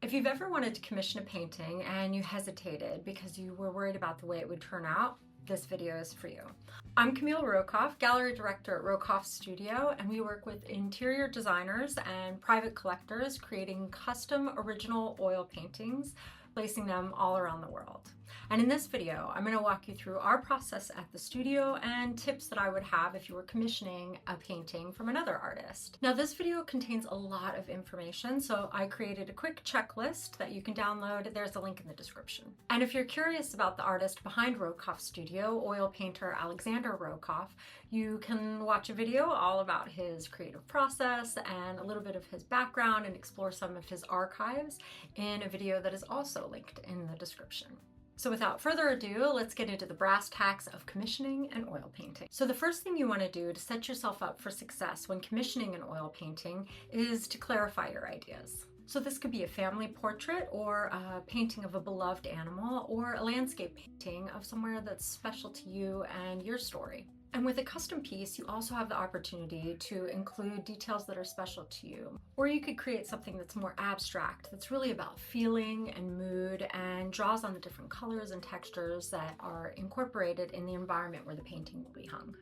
If you've ever wanted to commission a painting and you hesitated because you were worried about the way it would turn out, this video is for you. I'm Camille Rokoff, gallery director at Rokoff Studio, and we work with interior designers and private collectors creating custom original oil paintings, placing them all around the world. And in this video, I'm going to walk you through our process at the studio and tips that I would have if you were commissioning a painting from another artist. Now, this video contains a lot of information, so I created a quick checklist that you can download. There's a link in the description. And if you're curious about the artist behind Rokoff Studio, oil painter Alexander Rokoff, you can watch a video all about his creative process and a little bit of his background and explore some of his archives in a video that is also linked in the description. So without further ado, let's get into the brass tacks of commissioning an oil painting. So the first thing you want to do to set yourself up for success when commissioning an oil painting is to clarify your ideas. So this could be a family portrait or a painting of a beloved animal or a landscape painting of somewhere that's special to you and your story. And with a custom piece, you also have the opportunity to include details that are special to you. Or you could create something that's more abstract, that's really about feeling and mood and draws on the different colors and textures that are incorporated in the environment where the painting will be hung.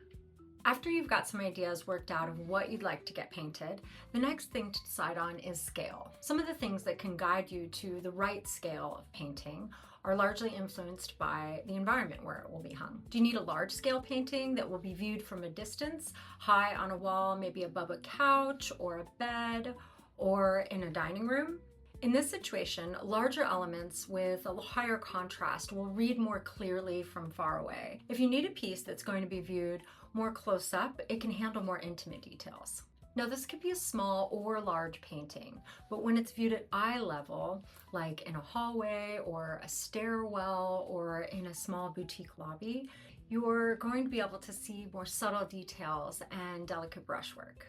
After you've got some ideas worked out of what you'd like to get painted, the next thing to decide on is scale. Some of the things that can guide you to the right scale of painting are largely influenced by the environment where it will be hung. Do you need a large scale painting that will be viewed from a distance, high on a wall, maybe above a couch or a bed, or in a dining room? In this situation, larger elements with a higher contrast will read more clearly from far away. If you need a piece that's going to be viewed more close up, it can handle more intimate details. Now, this could be a small or large painting, but when it's viewed at eye level, like in a hallway or a stairwell or in a small boutique lobby, you're going to be able to see more subtle details and delicate brushwork.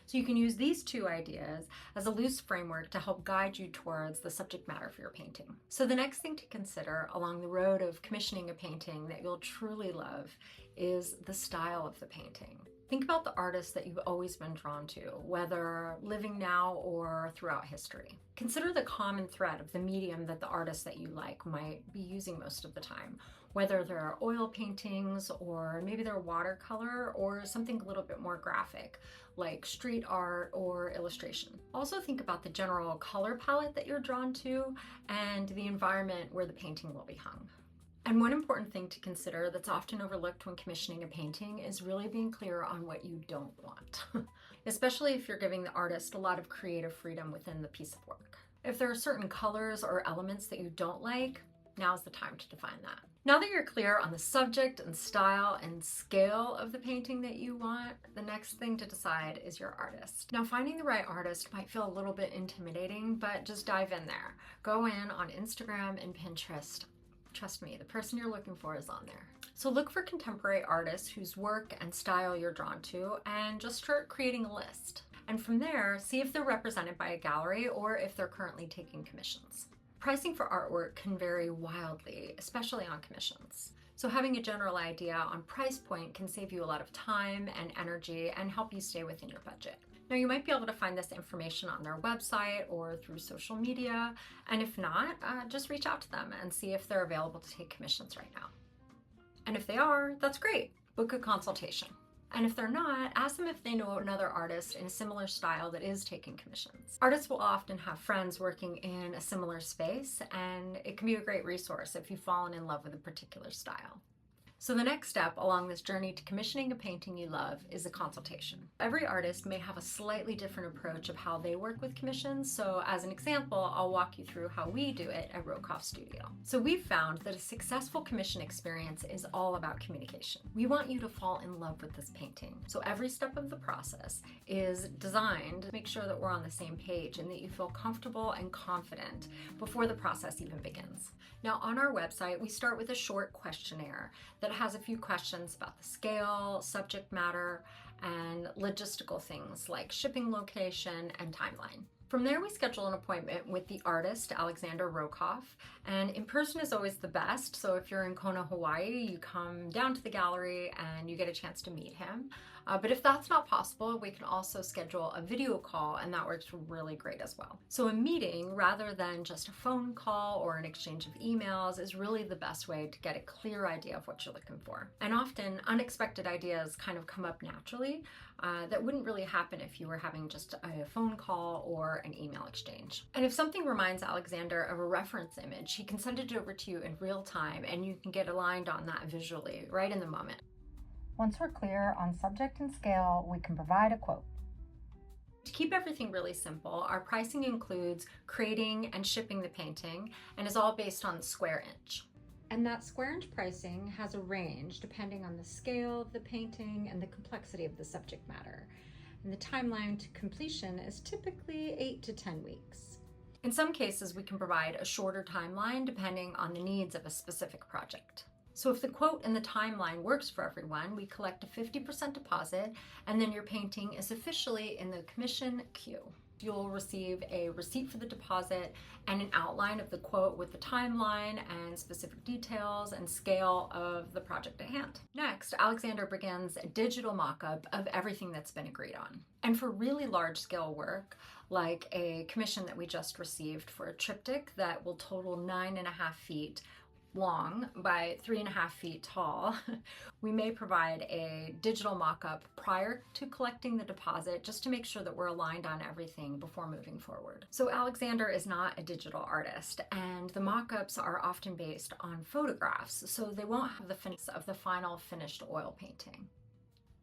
So you can use these two ideas as a loose framework to help guide you towards the subject matter for your painting. So the next thing to consider along the road of commissioning a painting that you'll truly love is the style of the painting. Think about the artists that you've always been drawn to, whether living now or throughout history. Consider the common thread of the medium that the artist that you like might be using most of the time, whether they're oil paintings or maybe they're watercolor or something a little bit more graphic, like street art or illustration. Also think about the general color palette that you're drawn to and the environment where the painting will be hung. And one important thing to consider that's often overlooked when commissioning a painting is really being clear on what you don't want, especially if you're giving the artist a lot of creative freedom within the piece of work. If there are certain colors or elements that you don't like, now's the time to define that. Now that you're clear on the subject and style and scale of the painting that you want, the next thing to decide is your artist. Now, finding the right artist might feel a little bit intimidating, but just dive in there. Go in on Instagram and Pinterest. Trust me, the person you're looking for is on there. So look for contemporary artists whose work and style you're drawn to and just start creating a list. And from there, see if they're represented by a gallery or if they're currently taking commissions. Pricing for artwork can vary wildly, especially on commissions. So having a general idea on price point can save you a lot of time and energy and help you stay within your budget. Now, you might be able to find this information on their website or through social media, and if not, just reach out to them and see if they're available to take commissions right now. And if they are, that's great. Book a consultation. And if they're not, ask them if they know another artist in a similar style that is taking commissions. Artists will often have friends working in a similar space, and it can be a great resource if you've fallen in love with a particular style. So the next step along this journey to commissioning a painting you love is a consultation. Every artist may have a slightly different approach of how they work with commissions, so as an example, I'll walk you through how we do it at Rokoff Studio. So we've found that a successful commission experience is all about communication. We want you to fall in love with this painting. So every step of the process is designed to make sure that we're on the same page and that you feel comfortable and confident before the process even begins. Now, on our website, we start with a short questionnaire that has a few questions about the scale, subject matter, and logistical things like shipping location and timeline. From there, we schedule an appointment with the artist, Alexander Rokoff, and in person is always the best. So if you're in Kona, Hawaii, you come down to the gallery and you get a chance to meet him. But if that's not possible, we can also schedule a video call, and that works really great as well. So a meeting, rather than just a phone call or an exchange of emails, is really the best way to get a clear idea of what you're looking for. And often unexpected ideas kind of come up naturally that wouldn't really happen if you were having just a phone call or an email exchange. And if something reminds Alexander of a reference image, he can send it over to you in real time, and you can get aligned on that visually right in the moment. Once we're clear on subject and scale, we can provide a quote. To keep everything really simple, our pricing includes creating and shipping the painting and is all based on the square inch. And that square inch pricing has a range depending on the scale of the painting and the complexity of the subject matter. And the timeline to completion is typically 8 to 10 weeks. In some cases, we can provide a shorter timeline depending on the needs of a specific project. So if the quote and the timeline works for everyone, we collect a 50% deposit, and then your painting is officially in the commission queue. You'll receive a receipt for the deposit and an outline of the quote with the timeline and specific details and scale of the project at hand. Next, Alexander begins a digital mock-up of everything that's been agreed on. And for really large scale work, like a commission that we just received for a triptych that will total 9.5 feet long by 3.5 feet tall, we may provide a digital mock-up prior to collecting the deposit just to make sure that we're aligned on everything before moving forward. So Alexander is not a digital artist, and the mock-ups are often based on photographs, so they won't have the finish of the final finished oil painting.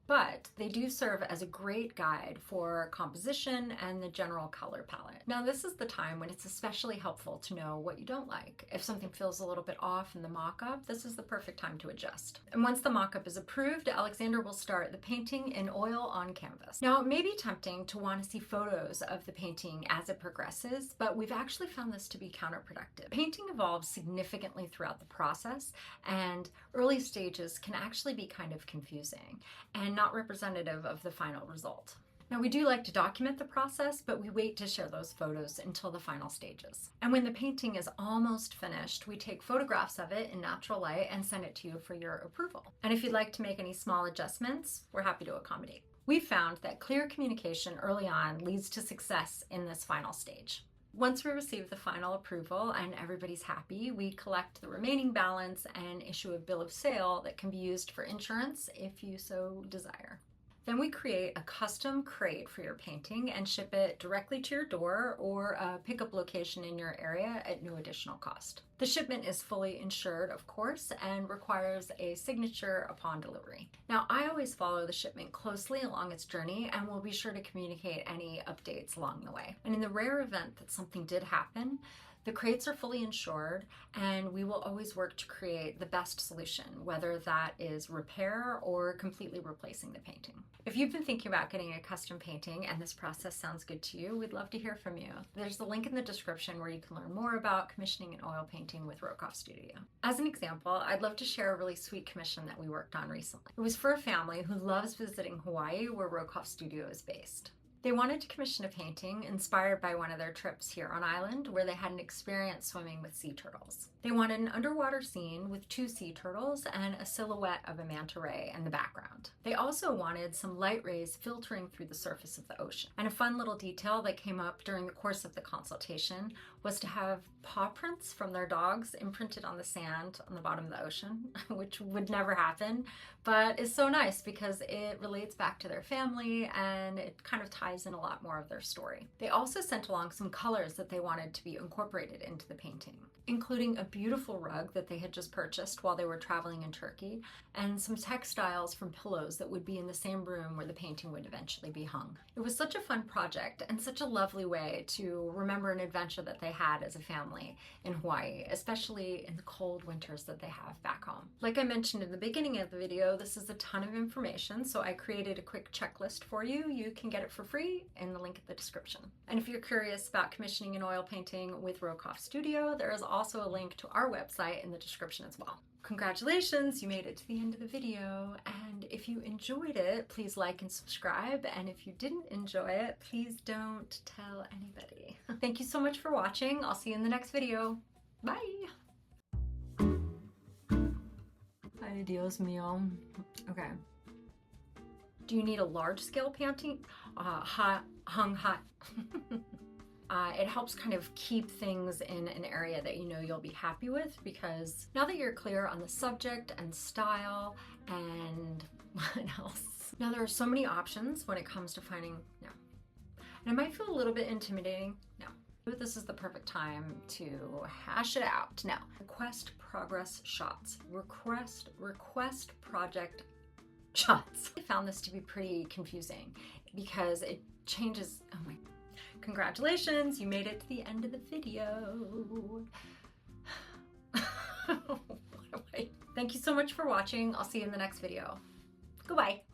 But they do serve as a great guide for composition and the general color palette. Now, this is the time when it's especially helpful to know what you don't like. If something feels a little bit off in the mock-up, this is the perfect time to adjust. And once the mock-up is approved, Alexander will start the painting in oil on canvas. Now, it may be tempting to want to see photos of the painting as it progresses, but we've actually found this to be counterproductive. Painting evolves significantly throughout the process, and early stages can actually be kind of confusing and not representative of the final result. Now, we do like to document the process, but we wait to share those photos until the final stages. And when the painting is almost finished, we take photographs of it in natural light and send it to you for your approval. And if you'd like to make any small adjustments, we're happy to accommodate. We've found that clear communication early on leads to success in this final stage. Once we receive the final approval and everybody's happy, we collect the remaining balance and issue a bill of sale that can be used for insurance if you so desire. Then we create a custom crate for your painting and ship it directly to your door or a pickup location in your area at no additional cost. The shipment is fully insured, of course, and requires a signature upon delivery. Now, I always follow the shipment closely along its journey and will be sure to communicate any updates along the way. And in the rare event that something did happen, the crates are fully insured, and we will always work to create the best solution, whether that is repair or completely replacing the painting. If you've been thinking about getting a custom painting and this process sounds good to you, we'd love to hear from you. There's a link in the description where you can learn more about commissioning an oil painting with Rokoff Studio. As an example, I'd love to share a really sweet commission that we worked on recently. It was for a family who loves visiting Hawaii, where Rokoff Studio is based. They wanted to commission a painting inspired by one of their trips here on island, where they had an experience swimming with sea turtles. They wanted an underwater scene with 2 sea turtles and a silhouette of a manta ray in the background. They also wanted some light rays filtering through the surface of the ocean. And a fun little detail that came up during the course of the consultation was to have paw prints from their dogs imprinted on the sand on the bottom of the ocean, which would never happen, but is so nice because it relates back to their family and it kind of ties in a lot more of their story. They also sent along some colors that they wanted to be incorporated into the painting, including a beautiful rug that they had just purchased while they were traveling in Turkey, and some textiles from pillows that would be in the same room where the painting would eventually be hung. It was such a fun project and such a lovely way to remember an adventure that they they had as a family in Hawaii, especially in the cold winters that they have back home. Like I mentioned in the beginning of the video, this is a ton of information, so I created a quick checklist for you. You can get it for free in the link in the description. And if you're curious about commissioning an oil painting with Rokoff Studio, there is also a link to our website in the description as well. Congratulations, you made it to the end of the video, and if you enjoyed it, please like and subscribe, and if you didn't enjoy it, please don't tell anybody. Thank you so much for watching. I'll see you in the next video. Bye! Ay, Dios mío. Okay. Do you need a large scale painting? Hung hot. It helps kind of keep things in an area that you know you'll be happy with, because now that you're clear on the subject and style and what else? Now there are so many options when it comes to finding, no. And it might feel a little bit intimidating, no. But this is the perfect time to hash it out. Now, request progress shots. Request project shots. I found this to be pretty confusing because it changes, oh my. Congratulations, you made it to the end of the video. Thank you so much for watching. I'll see you in the next video. Goodbye.